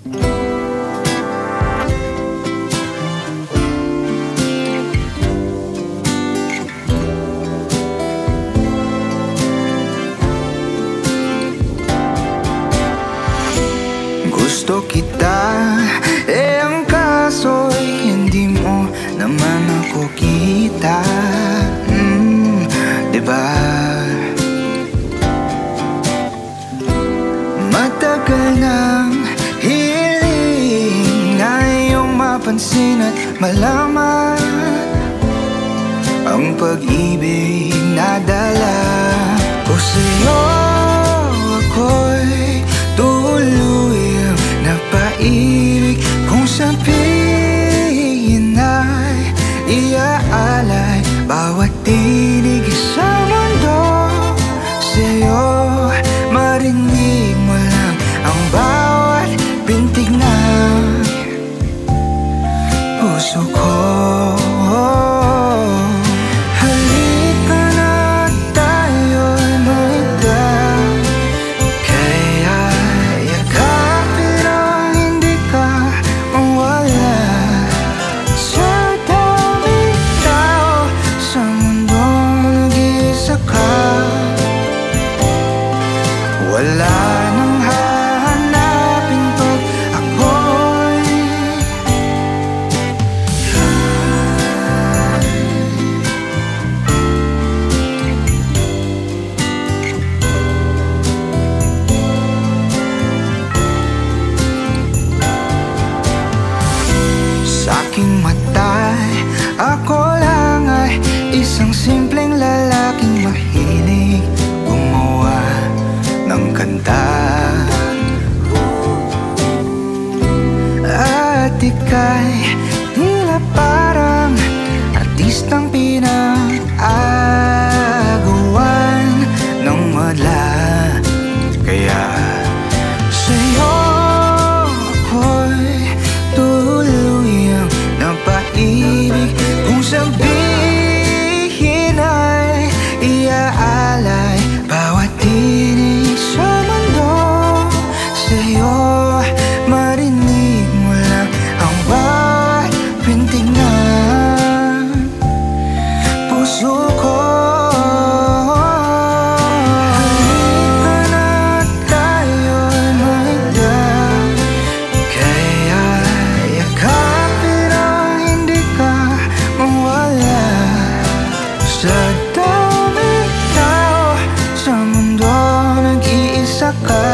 Gusto kita, ang kaso'y hindi mo naman ako kita. Diba? Matagal nang hiling na iyong mapansin at malaman ang pag-ibig na dala ko sa'yo. Ako'y tuluyang napaibig, kung sabihin ay iaalay bawat tinig sa mundo sa'yo. Marinig mo lang ang bawat pintig ng puso ko. Wala nang hahanapin pag ako'y sa aking mata'y ako lang ay isang simpleng lalaking mahilig gumawa ng kanta. At ika'y tila parang artistang pinag-agawan ng madla. Kaya sa'yo ako'y tuluyang napaibig, kung sabihin ay iaalay bawat tinig sa mundo sa'yo. Marinig mo lang ang bawat pintig ng puso ko. Halika na tayo'y magdang, kaya yakapin ang hindi ka mawala sa dami tao sa mundo. Nag-iisa ka.